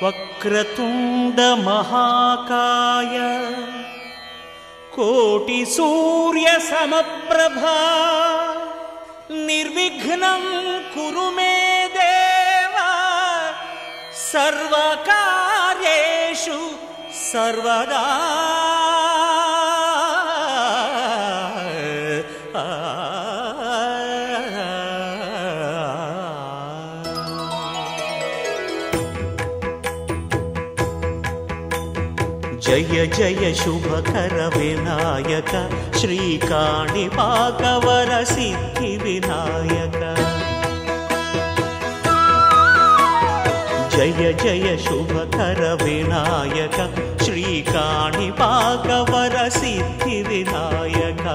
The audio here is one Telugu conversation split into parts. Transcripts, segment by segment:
వక్రతుండ మహాకాయ కోటి సూర్య సమప్రభా నిర్విఘ్నం కురు మే దేవ సర్వకార్యేషు సర్వదా. జయ జయ శుభకర వినాయక శ్రీకాణిపాకవర సిద్ధి వినాయక. జయ జయ శుభకర వినాయక శ్రీకాణిపాకవర సిద్ధి వినాయక.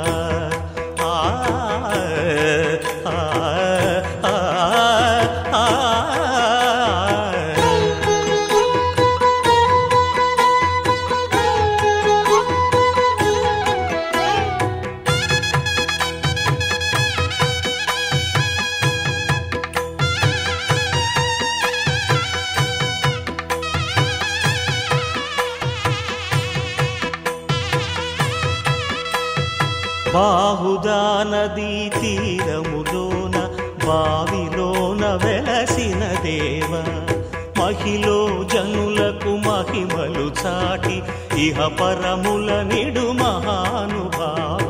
బాహుదా నదీ తీరములోన బావిలోన వెలసిన దేవ మహిలో జనులకు మహిమలు చాటి ఇహ పరముల నిడు మహానుభావ.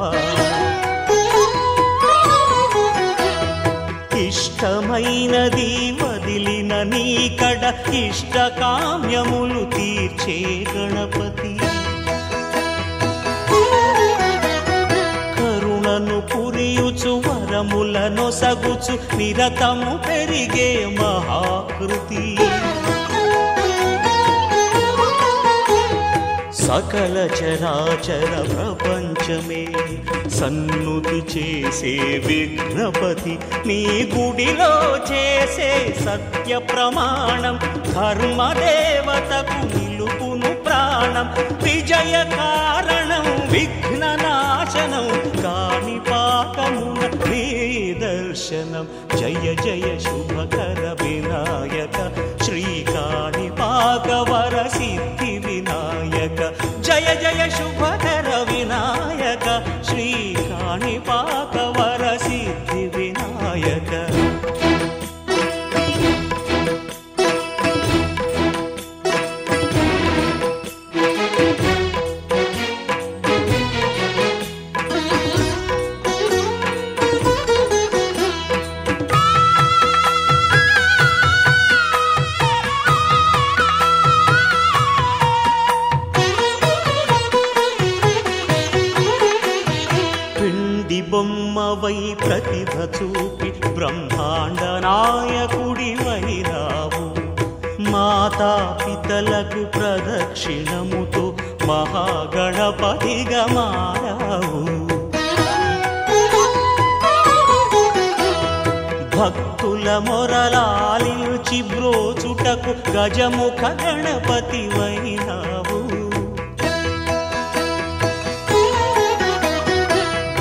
ఇష్టమైనది వదిలిన నీకడ ఇష్ట కామ్యములు తీర్చే గణపతి. పురియుచు వరములను సగుచు నిరతము పెరిగే మహాకృతి. సకల చరాచర ప్రపంచమే సన్నుతి చేసే విఘ్నపతి నీ గుడిలో చేసే సత్య ప్రమాణం ధర్మదేవతకు నిలుపును ప్రాణం. విజయ కారణం విఘ్న నాశనం కాణిపాకమున నీ దర్శనం. జయ జయ శుభకర వినాయక శ్రీకాణిపాకవర సిద్ధి వినాయక. జయ జయ శుభకర వినాయక శ్రీకాణిపాకవర సిద్ధి వినాయక. బొమ్మవై ప్రతిభ చూపి బ్రహ్మాండ నాయకుడివైనావు. మాతా పితలకు ప్రదక్షిణముతో మహాగణపతిగా మారావు. భక్తుల మొరలాలించి బ్రోచుటకు గజముఖ గణపతివైనావు.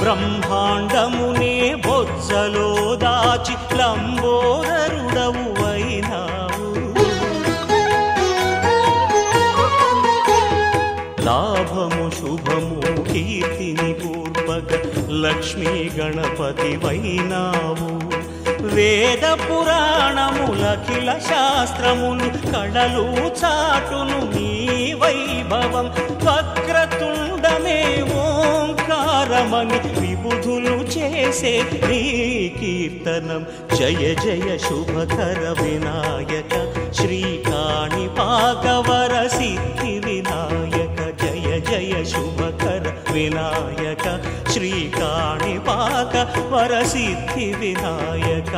బ్రహ్మాండమునే బొజ్జలో దాచి లంబోదరుడవు అయినావు. లాభము శుభము కీర్తిని పూర్వక లక్ష్మీ గణపతి వైనావు. వేద పురాణములఖిల శాస్త్రములు కళలు చాటును నీ వైభవం. వక్రతుండమే ఓంకారమని విబుధులు చేసే నీ కీర్తనం. జయ జయ శుభకర వినాయక శ్రీకాణిపాకవర సిద్ధి వినాయక. జయ జయ శుభకర వినాయక శ్రీకాణిపాకవర సిద్ధి వినాయక.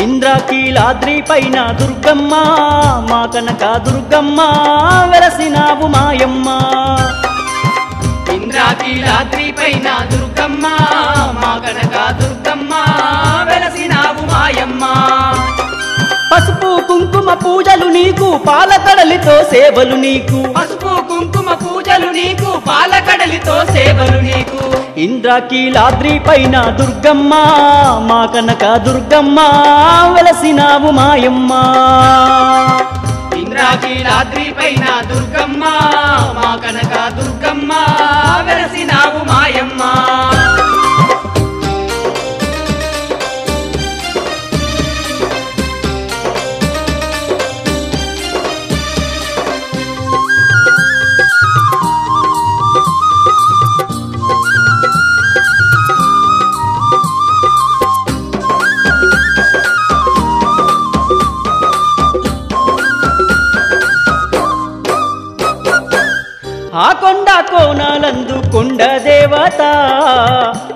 ఇంద్రకీలాద్రి పైన దుర్గమ్మ మా కనక దుర్గమ్మ వెలసినావు మాయమ్మ ఇంద్రకీలాద్రి పైన దుర్గమ్మ మా కనక దుర్గమ్మ వెలసినావు మాయమ్మ పసుపు కుంకుమ పూజలు నీకు పాలకడలితో సేవలు నీకు పసుపు కుంకుమ పూజలు నీకు పాలకడలితో సేవలు నీకు ఇంద్రకీలాద్రి పైన దుర్గమ్మ మా కనక దుర్గమ్మ వెలసినావు మాయమ్మ ఇంద్రకీలాద్రి పైన దుర్గమ్మ మా కనక దుర్గమ్మ వెలసినావు మాయమ్మ ఆ కొండ కోణాలందు కొండ దేవత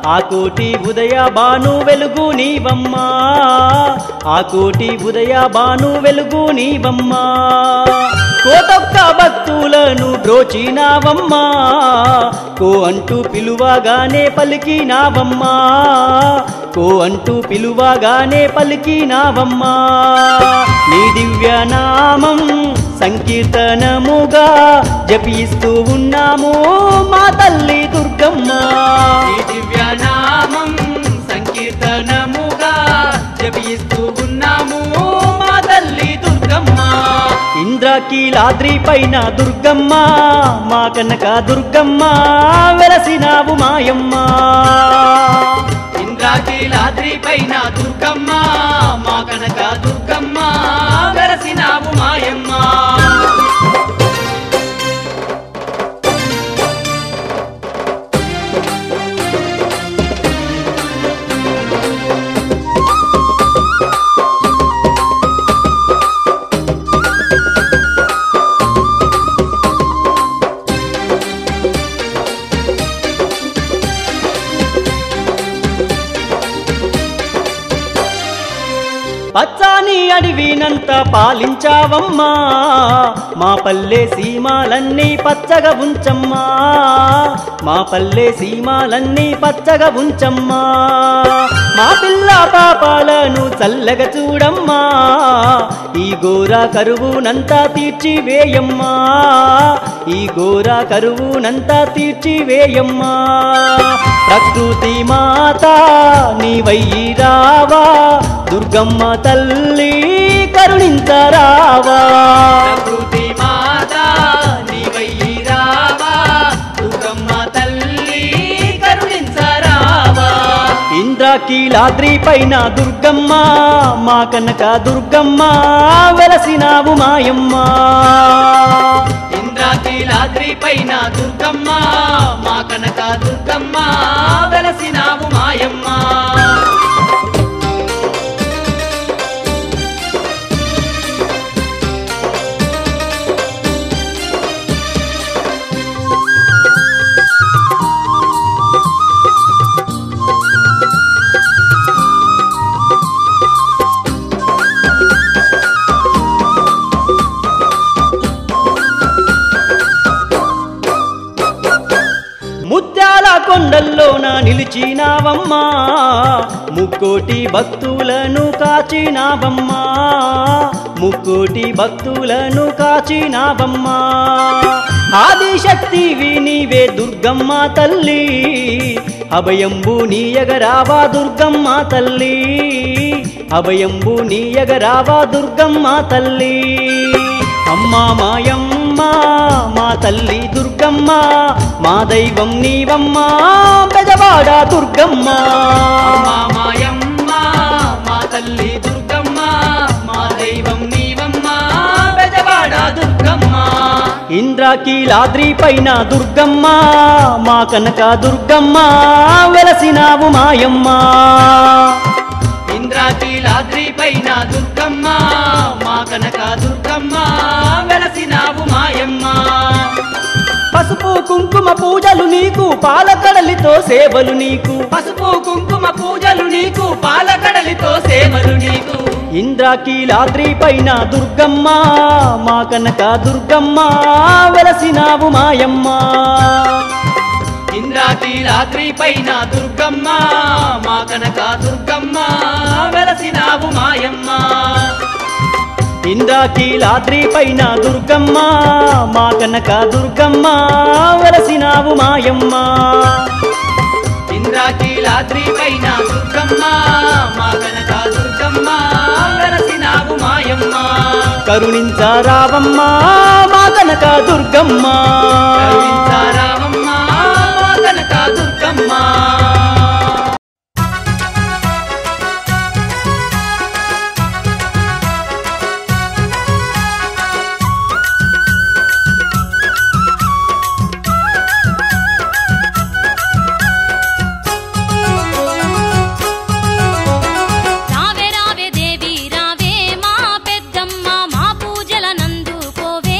ఆ కోటి ఉదయ బాను వెలుగు నీవమ్మా ఆ కోటి ఉదయ బాను వెలుగు నీవమ్మా కోటొక్క భక్తులను బ్రోచినావమ్మా కో అంటూ పిలువగానే పలికినావమ్మా కో అంటూ పిలువగానే పలికినావమ్మా నీ దివ్య నామం సంకీర్తనముగా జపిస్తూ ఉన్నాము మా తల్లి దుర్గమ్మ ఈ దివ్య నామం సంకీర్తనముగా జపిస్తూ ఉన్నాము మా తల్లి దుర్గమ్మ ఇంద్రకీలాద్రి పైన దుర్గమ్మ మా కనక దుర్గమ్మ వెలసినావు మాయమ్మ ఇంద్రకీలాద్రి పైన దుర్గమ్మ మా కనక దుర్గమ్మ వెలసినావు మాయమ్మ పచ్చాని అడవినంత పాలించావమ్మా మా పల్లె సీమాలన్నీ పచ్చగా ఉంచమ్మా మా పల్లె సీమాలన్నీ పచ్చగా ఉంచమ్మా మా పిల్ల పాపాలను చల్లగా చూడమ్మా ఈ ఘోర కరువునంతా తీర్చివేయమ్మా ఈ ఘోర కరువునంతా తీర్చివేయమ్మా ప్రకృతి మాత నీవయ్యి రావా దుర్గమ్మ తల్లి కరుణించరావా ప్రకృతి మాత నీవయ్యి రావా దుర్గమ్మ తల్లి కరుణించరావా ఇంద్రకీలాద్రి పైన దుర్గమ్మ మా కనక దుర్గమ్మ వెలసినావు మాయమ్మ ఇంద్రకీలాద్రి పైన దుర్గమ్మ మా కనక దుర్గమ్మ వెలసినావు మాయమ్మ ముత్యాల కొండల్లోన నిలిచినావమ్మా ముక్కోటి భక్తులను కాచినావమ్మా ముక్కోటి భక్తులను కాచినావమ్మా ఆదిశక్తివి నీవే దుర్గమ్మ తల్లి అభయంబు నీయగరావా దుర్గమ్మ తల్లి అభయంబు నీయగరావా దుర్గమ్మ తల్లి అమ్మా మాయమ్మ మా తల్లి దుర్గమ్మ మా దైవం నీవమ్మ పెదవాడ దుర్గమ్మ అమ్మా మాయమ్మ మా తల్లి దుర్గమ్మ మా దైవం నీవమ్మ పెదవాడ దుర్గమ్మ ఇంద్రకీలాద్రి పైన దుర్గమ్మ మా కనక దుర్గమ్మ వెలసినావు మాయమ్మ ఇంద్రకీలాద్రి పైన దుర్గమ్మ మా కనక దుర్గమ్మ వెలసినావు మాయమ్మ పసుపు కుంకుమ పూజలు నీకు పాలకడలితో సేవలు నీకు పసుపు కుంకుమ పూజలు నీకు పాలకడలితో సేవలు నీకు ఇంద్రాకీలాద్రి పైన దుర్గమ్మ మా కనక దుర్గమ్మ వెలసినావు మాయమ్మ ఇంద్రాకీలాద్రి పైన దుర్గమ్మ మా కనక దుర్గమ్మ వెలసినావు మాయమ్మ ఇంద్రాకీలాద్రి పైన దుర్గమ్మ మా కనక దుర్గమ్మ వెలసినావు మాయమ్మ ఇంద్రాకీలాద్రి పైన దుర్గమ్మ మా కనక దుర్గమ్మ వెలసినావు మాయమ్మ కరుణించరావమ్మ మా కనక దుర్గమ్మ కరుణించరావమ్మ మా కనక దుర్గమ్మ రావే రావే దేవి రావే మా పెద్దమ్మ మా పూజల నందుకోవే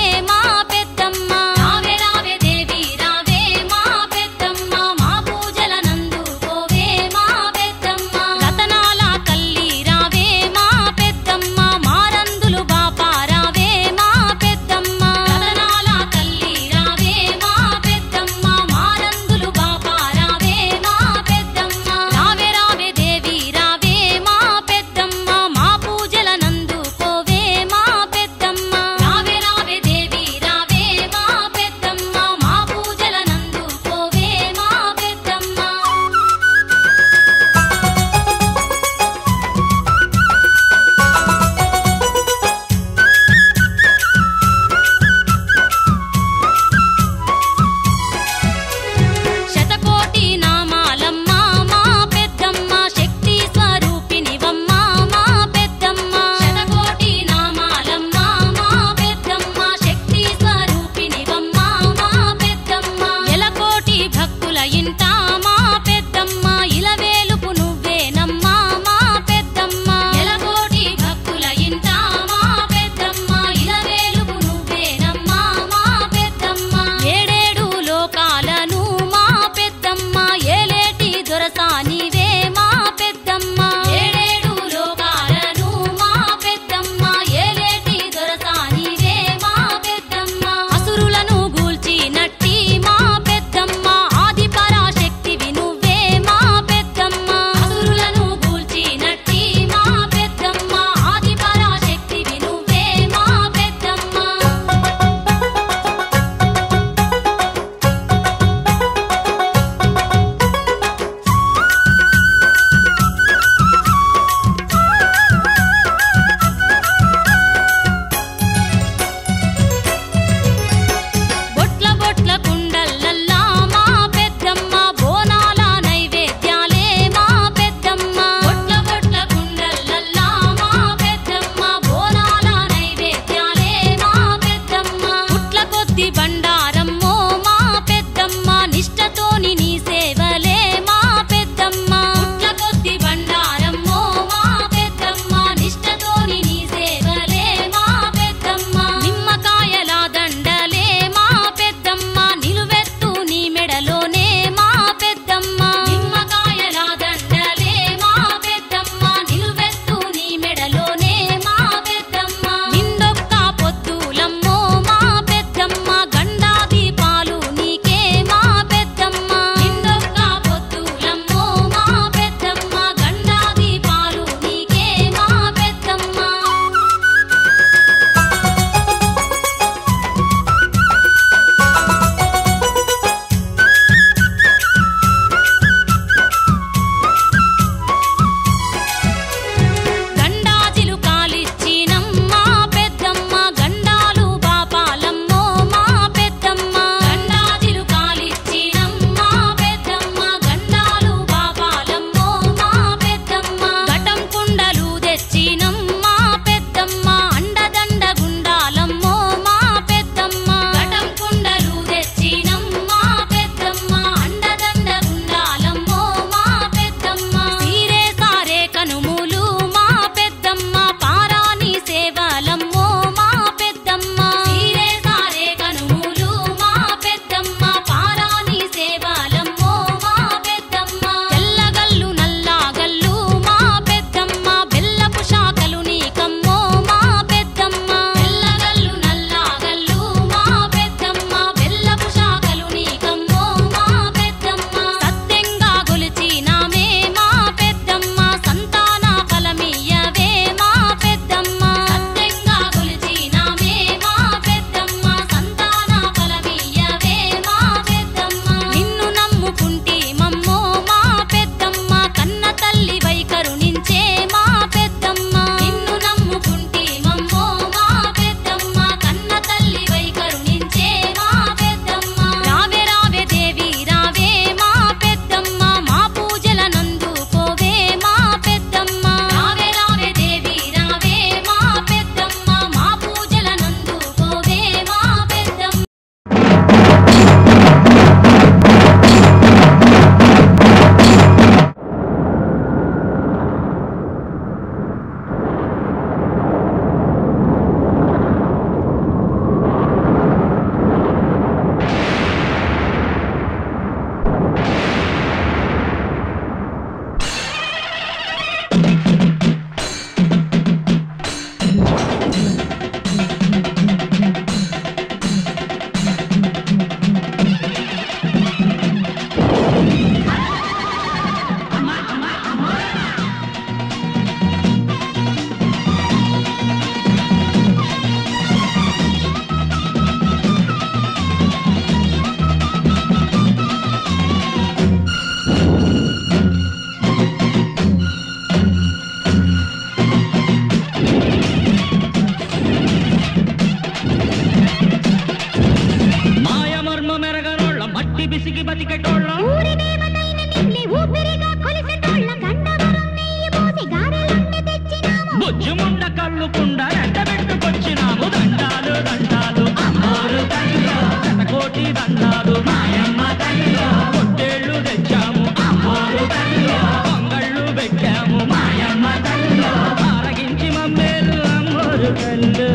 బుజ్జుముండ కళ్ళుకుండా ఎండబెట్టుకొచ్చినాము దండాలు దండాలు అమ్మోరు తల్లిలో శతకోటి దండాలు మాయమ్మ తల్లిలో పొట్టేళ్ళు తెచ్చాము అమ్మోరు తల్లిలో పొంగళ్ళు పెట్టాము మాయమ్మ తల్లిలో ఆరగించి మమ్మేలు అమ్మోరు తల్లు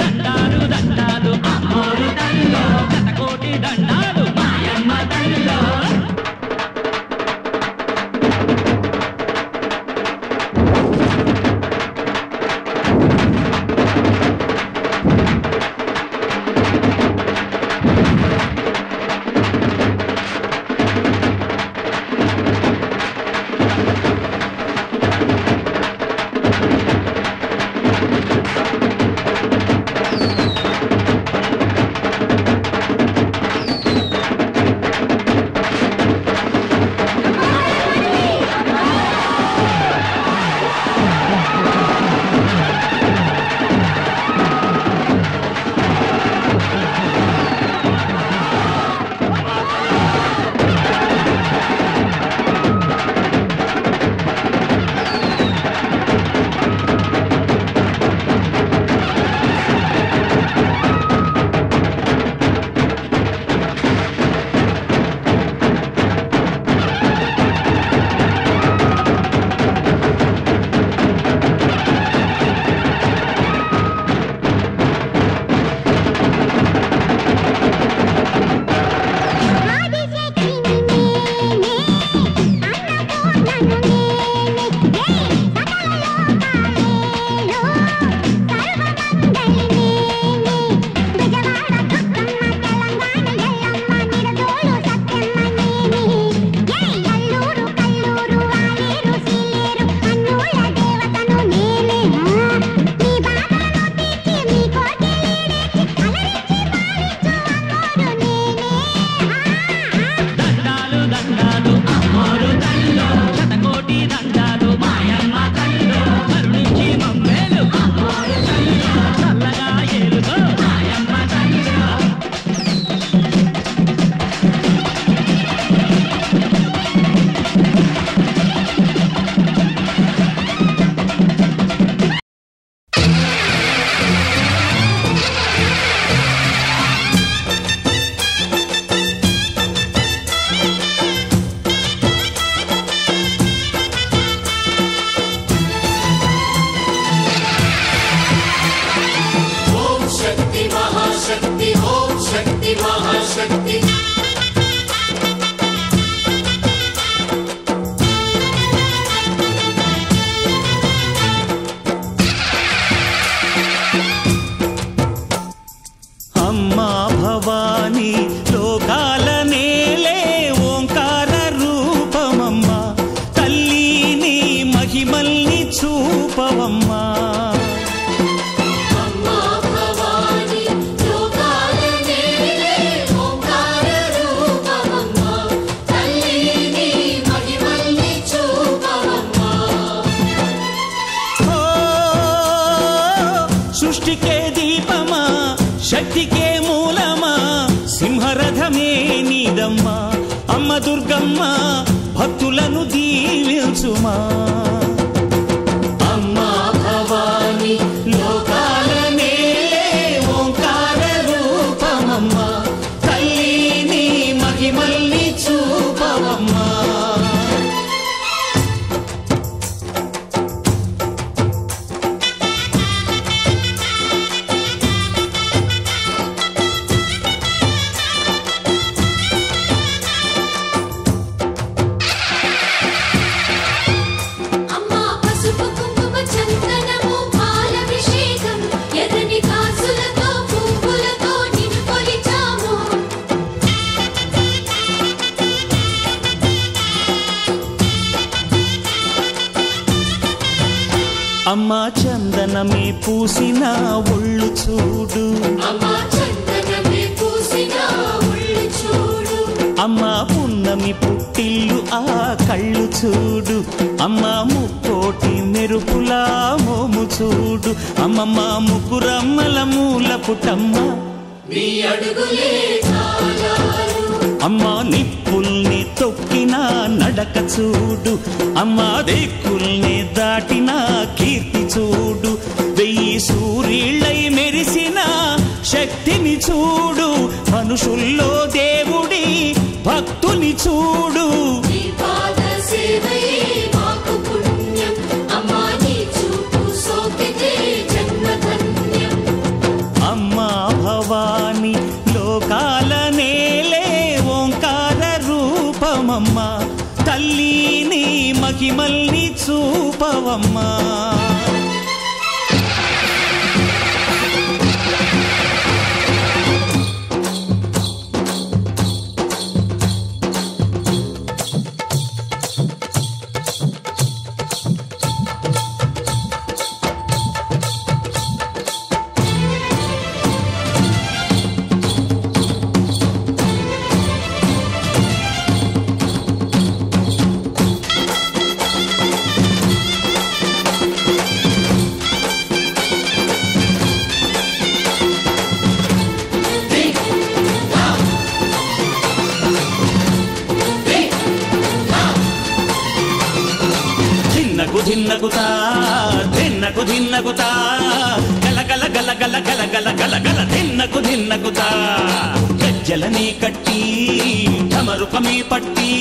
దండాలు దండాలు అమ్మోరు తల్లిలో శతకోటి దండాలు మాయమ్మ తల్లిలో సృష్టికే దీపమా శక్తికే మూలమా సింహరథమే నీదమ్మా అమ్మ దుర్గమ్మ భక్తులను దీవించుమా అమ్మా భవాని లోకాల నేలే ఓంకార రూపమమ్మా తల్లిని మహిమల్ని చూపవమ్మా అమ్మా చందనమే పూసిన ఒళ్ళు చూడు అమ్మా చందనమే పూసిన ఒళ్ళు చూడు అమ్మా పున్నమి పుట్టిల్లు ఆ కళ్ళు చూడు అమ్మా ముక్కోటి మెరుపులా మోము చూడు అమ్మమ్మ ముగ్గురమ్మల మూల పుటమ్మ నీ అడుగులే చాలా అమ్మా నిప్పుల్ని తొక్కిన నడక చూడు, అమ్మా దిక్కుల్ని దాటిన కీర్తి చూడు, 1000 సూర్యుళ్ళై మెరిసిన శక్తిని చూడు, మనుషుల్లో దేవుడి భక్తుని చూడు. అమ్మా భవాని లోకాల నేలే ఓంకార రూపమమ్మా, తల్లిని మహిమల్ని చూపవమ్మా. ధిన్నగుతా ధిన్నకు ధిన్నగుతా గల గల గల గల గల గల గల గల ధిన్నగుతా, గజ్జలని కట్టి ఢమరుకమే పట్టి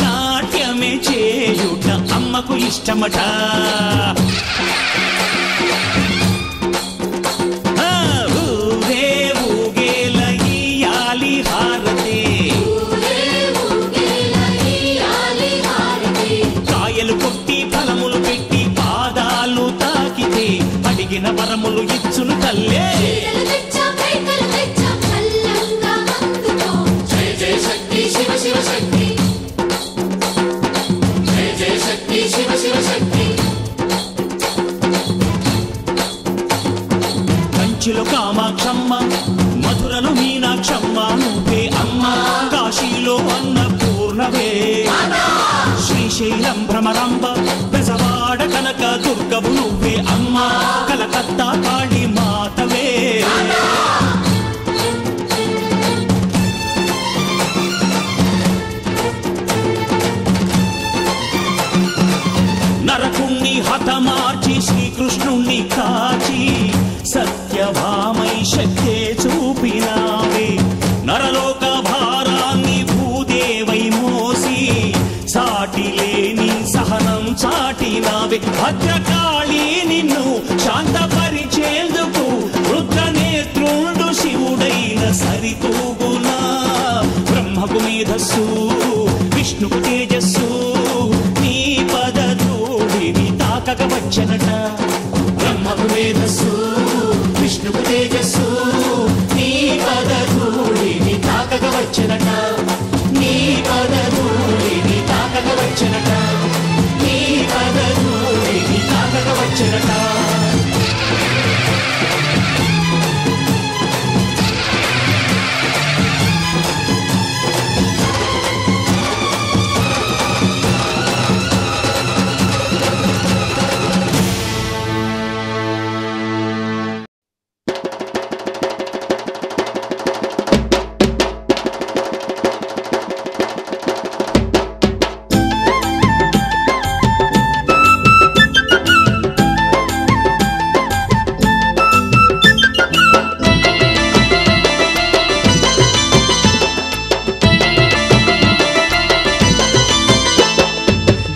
నాట్యమే చేయుట అమ్మకు ఇష్టమట. ఊరే ఊగేల ఇయ్యాలి హారతి, కాయలు కొట్టి ఫలములు పెట్టి పాదాలు తాకితే అడిగిన వరములు ఇచ్చును తల్లే. జయ జయ శక్తి శివ శివ శక్తి, జయ జయ శక్తి శివ శివ శక్తి. కంచిలో కామాక్షమ్మ, మధురలో మీనాక్షమ్మ నువ్వే అమ్మ, కాశీలో అన్నపూర్ణవే, శ్రీశైలం భ్రమరాంబ, బెజవాడ కనక దుర్గవు నువ్వే అమ్మ, కలకత్తా కాళీ మాతవే. నరకుణ్ణి హతమార్చి శ్రీకృష్ణుణ్ణి కాచి సత్యభామై శక్తే చూపినావే, నరలోక భారాన్ని భూదేవై మోసి సాటి లేని సహనం చాటినావే. భద్రకాళి నిన్ను శాంతపరిచేందుకు రుద్రనేత్రుండు శివుడైన సరితూగునా, బ్రహ్మకు మేధస్సు విష్ణుకు తేజస్సు నీ పదధూళిని తాకక వచ్చనట. బ్రహ్మకు మేధస్సు విష్ణుకు తేజస్సు నీ పదధూళిని తాకక వచ్చనట, నీ పదధూళిని తాకక వచ్చనట, నీ పదధూళిని తాకక వచ్చనట.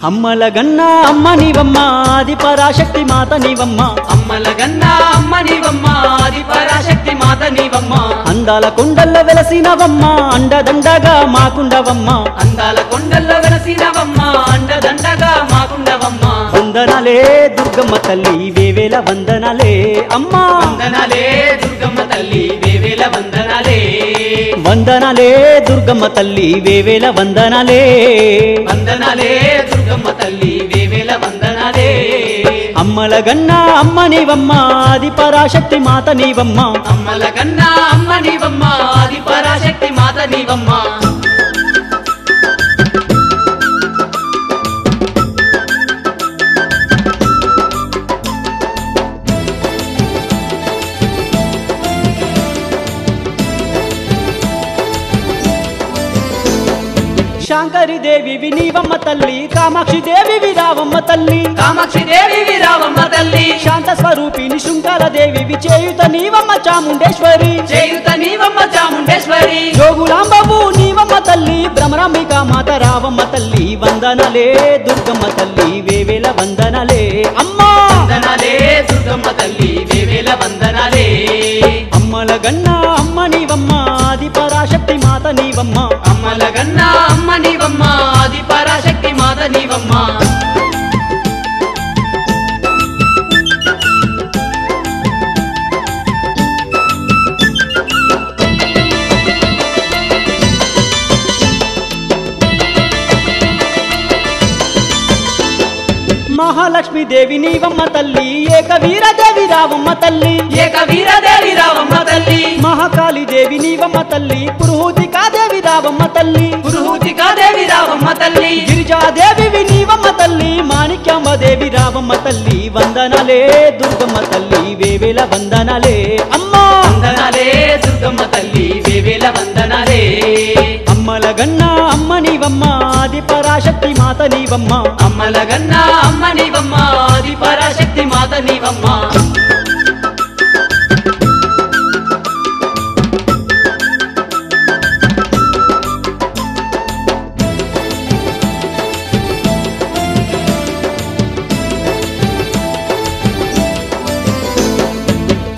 అమ్మల గన్నా అమ్మ నీవమ్మ ఆది పరాశక్తి మాత నీవమ్మ, అమ్మల గన్నా అమ్మ నీవమ్మ ఆది పరాశక్తి మాత నీవమ్మ, అందాల కొండల్లో వెలసినవమ్మ అండదండగా మాకుండవమ్మ, అందాల కొండల్లో వెలసినవమ్మ అండదండగా మాకుండవమ్మ. వందనాలే దుర్గమ్మ తల్లి వేవేల వందనాలే అమ్మా, వందనాలే దుర్గమ్మ తల్లి వేవేల వందనాలే, వందనాలే దుర్గమ్మ తల్లి వేవేల వందనాలే, వందనాలే దుర్గమ్మ తల్లి వేవేల వందనాలే. అమ్మల గన్నా అమ్మ నీవమ్మ ఆది పరాశక్తి మాత నీవమ్మ, అమ్మల గన్నా అమ్మ నీవమ్మ ఆది పరాశక్తి మాత నీవమ్మ. శాంకరి దేవి నీవమ్మ తల్లి కామాక్షి దేవి రావమ్మ తల్లి కామాక్షి దేవి రావమ్మ తల్లి శాంత స్వరూపిణి శృంగాల దేవి చేయుత నీవమ్మ చాముండేశ్వరి చేయుత నీవమ్మ చాముండేశ్వరి జోగులాంబవు నీవమ్మ తల్లి భ్రమరాంబిక మాత రావమ్మ తల్లి వందనలే దుర్గమ్మ తల్లి వేవేల వందనలే అమ్మా వందనాలే దుర్గమ్మ తల్లి వేవేల వందనాలే అమ్మల గన్న అమ్మ నీవమ్మ ఆది పరాశక్తి మాత నీవమ్మ అమ్మల గన్న అమ్మ నీవమ్మ ఆది పరాశక్తి మాత నీవమ్మ మహాలక్ష్మి దేవి నీవమ్మ తల్లి ఏకవీరదేవి రావమ్మ తల్లి ఏకవీరదేవి రావమ్మ తల్లి మహాకాళి దేవి నీవమ్మ తల్లి పురుహూతికాదేవి రావమ్మ తల్లి పురుహూతికాదేవి రావమ్మ తల్లి గిరిజాదేవి నీవమ్మ తల్లి మాణిక్యాంబ దేవి రావమ్మ తల్లి వందనలే దుర్గమ్మ తల్లి వేవేల వందనలే అమ్మా వందనాలే దుర్గమ్మ తల్లి వేవేల వందనాలే అమ్మల గన్న అమ్మ నీవమ్మ ఆది పరాశక్తి మాత నీవమ్మ అమ్మల గన్న అమ్మ నీవమ్మ ఆది పరాశక్తి మాత నీవమ్మ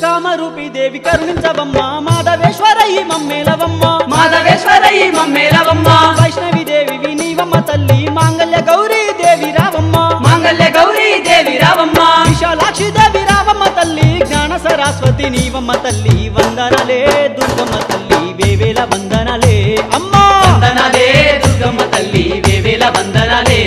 కామరూపి దేవి కరుణించవమ్మ మాధవేశ్వరయ్యి మమ్మేలవమ్మ మాధవేశ్వరయ్యి మమ్మేలవమ్మ వైష్ణవి దేవి నీవమ్మ తల్లి మాంగళ్య గౌరీ దేవి రావమ్మ మాంగళ్య గౌరీ దేవి రావమ్మ విశాలాక్షి దేవి రావమ్మ తల్లి జ్ఞాన సరస్వతి నీవమ్మ తల్లి వందనలే దుర్గమ్మ తల్లి వేవేల వందనలే అమ్మా వందనాలే దుర్గమ్మ తల్లి వేవేల వందనాలే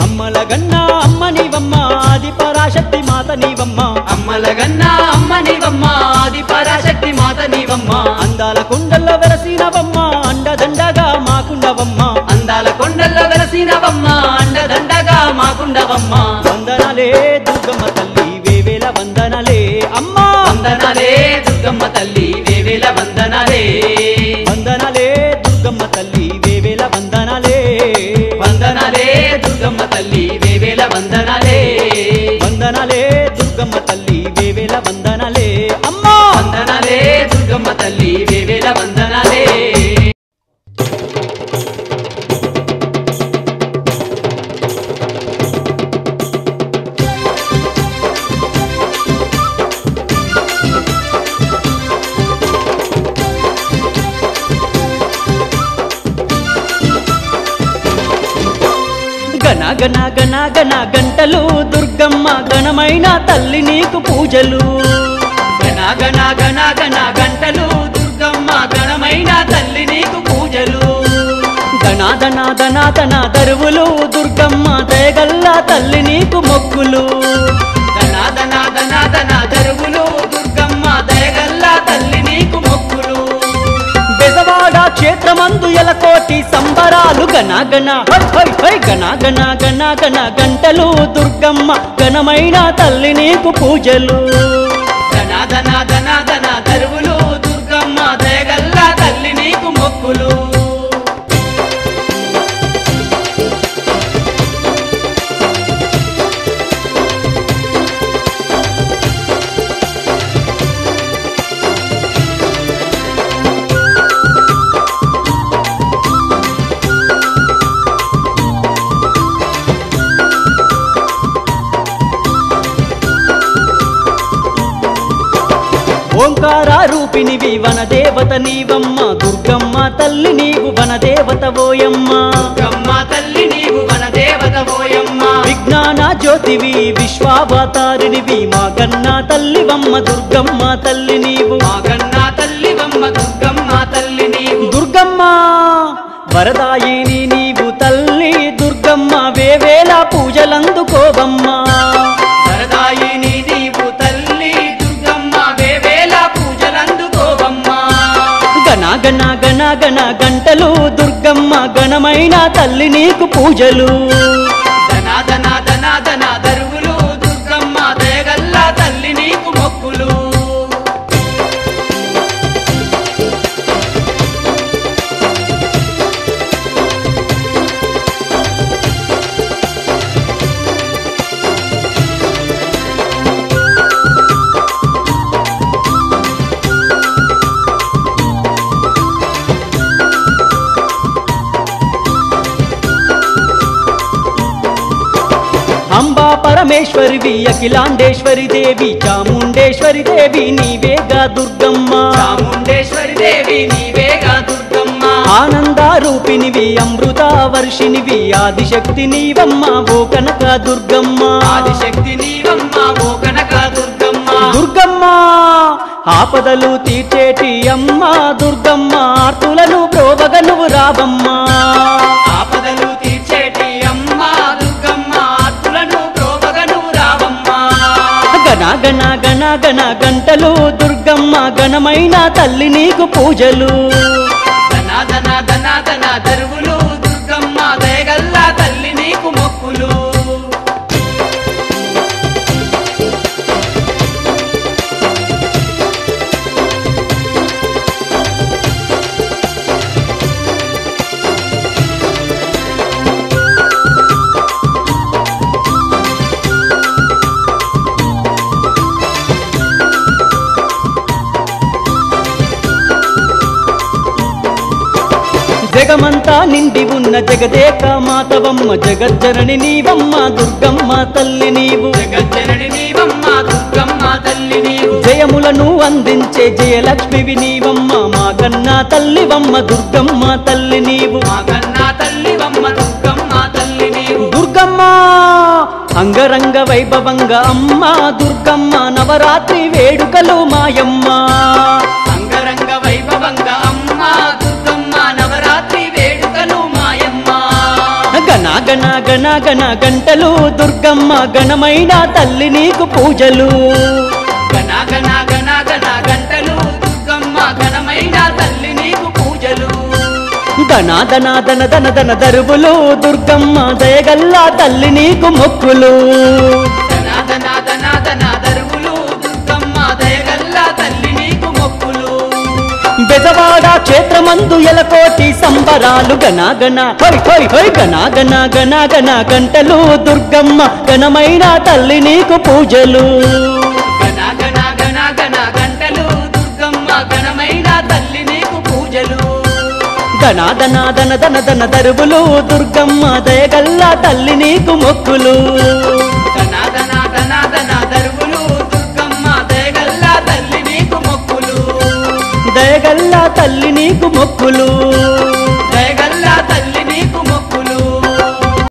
అమ్మల గన్న అమ్మ నీవమ్మ ఆది పరాశక్తి మాత నీవమ్మ అమ్మల గన్న అమ్మ నీవమ్మ ఆది పరాశక్తి మాత నీవమ్మ అందాల కొండల్లో వెరసినవమ్మ అండదండగా మాకుండవమ్మ అందాల కొండల్లో వెలసినవమ్మ అండదండగా మాకుండవమ్మ వందనలే దుర్గమ్మ తల్లి వేవేల వందనలే అమ్మా వందనాలే దుర్గమ్మ తల్లి వేవేల వందనాలే వందనలే దుర్గమ్మ తల్లి వేవేల వందనలే వందనాలే దుర్గమ్మ తల్లి వేవేల వందనాలే వందనలే దుర్గమ్మ తల్లి వేవేల వందనలే అమ్మా వందనాలే దుర్గమ్మ తల్లి వేవేల వందనాలే గణ గణ గణ గణ గంటలు దుర్గమ్మ గణమైన తల్లి నీకు పూజలు గణ గణ గణ గణ గంటలు దుర్గమ్మ గణమైన తల్లి నీకు పూజలు ధనాధన ధనాధన దరువులు దుర్గమ్మ దయగల్ల తల్లి నీకు మొక్కులు ధనాధన ధనాధన దరువులు దుర్గమ్మ దయగల్ల తల్లి నీకు మొక్కులు బెజవాడ క్షేత్రమందు ఎలకోటి సంబరాలు గణ గణ హై హై హై గణ గణ గణ గణ గంటలు దుర్గమ్మ ఘనమైన తల్లి నీకు పూజలు ధనాధన ధనాధన దరువులు దుర్గమ్మ దయగల్ల తల్లి నీకు మొక్కులు ఓంకార రూపినివి వనదేవత నీవమ్మ దుర్గమ్మ తల్లి నీవు వనదేవత ఓయమ్మ దుర్గమ్మ తల్లి నీవు వనదేవత ఓయమ్మ విజ్ఞాన జ్యోతివి విశ్వావతారినివి మా కన్నా తల్లివమ్మ దుర్గమ్మ తల్లి నీవు మా కన్నా తల్లివమ్మ దుర్గమ్మ తల్లి నీవు దుర్గమ్మ వరదాయిని నీవు తల్లి దుర్గమ్మ వేవేల పూజలందుకోవమ్మ వరదాయిని నీవు తల్లి దుర్గమ్మ వేవేల పూజలందుకోవమ్మ గణ గణ గణ గణ గంటలు దుర్గమ్మ గణమైన తల్లి నీకు పూజలు ధనాధన ధనాధన దరువులు దుర్గమ్మ దయగల్ల తల్లి నీకు మొక్కులు పరమేశ్వరివి అఖిలాండేశ్వరి దేవి చాముండేశ్వరి దేవి నీవేగా దుర్గమ్మ చాముండేశ్వరి దేవి నీవేగా దుర్గమ్మ ఆనందారూపినివి అమృత వర్షినివి ఆదిశక్తి నీవమ్మ ఓ కనక దుర్గమ్మ ఆదిశక్తి నీవమ్మ ఓ కనక దుర్గమ్మ దుర్గమ్మ ఆపదలు తీర్చేటి అమ్మ దుర్గమ్మ ఆర్తులను ప్రోవగ నువ్వు రావమ్మ ఆపదలు తీర్చేటి అమ్మ దుర్గమ్మ ఆర్తులను ప్రోవగను రావమ్మ గణ గణ గణ గణ గంటలు దుర్గమ్మ ఘనమైన తల్లి నీకు పూజలు ధన ధన ధన ధన దరువులు దుర్గమ్మ దయగల్లా తల్లి నీకు మొక్కులు జగమంతా నిండి ఉన్న జగదేక మాతవమ్మ జగజ్జనని నీవమ్మ దుర్గమ్మ తల్లి నీవు జగజ్జనని నీవమ్మ దుర్గమ్మ తల్లి నీవు జయములను అందించే జయలక్ష్మివి నీవమ్మ మా కన్నా తల్లివమ్మ దుర్గమ్మ తల్లి నీవు మా కన్నా తల్లివమ్మ దుర్గమ్మ తల్లి నీవు దుర్గమ్మ అంగరంగ వైభవంగా అమ్మ దుర్గమ్మ నవరాత్రి వేడుకలు మాయమ్మ అంగరంగ వైభవంగా అమ్మ దుర్గమ్మ నవరాత్రి వేడుకలు మాయమ్మ గణ గణ గణ గణ గంటలు దుర్గమ్మ ఘనమైన తల్లి నీకు పూజలు గణ గణ గణ గణ గంటలు దుర్గమ్మ ఘనమైన తల్లి నీకు పూజలు ధన ధన ధన ధన ధన దరువులు దుర్గమ్మ దయగల్లా తల్లి నీకు మొక్కులు ధన ధన ధన ధన దరువులు దుర్గమ్మ దయగల్లా తల్లి నీకు మొక్కులు బెజవాడ క్షేత్రమందు ఎలకోటి సంబరాలు గణ గణ హై హై హై గణ గణ గణ గణ గంటలు దుర్గమ్మ ఘనమైన తల్లి నీకు పూజలు గణ గణ గణ గణ గంటలు దుర్గమ్మ ఘనమైన తల్లి నీకు పూజలు ధన ధన ధన ధన ధన దరువులు దుర్గమ్మ దయగల్లా తల్లి నీకు మొక్కులు ధన ధన ధన ధన దరువులు దుర్గమ్మ దయగల్లా తల్లి నీకు మొక్కులు దయగల్లా తల్లి నీకు మొక్కులు దయగల్లా తల్లి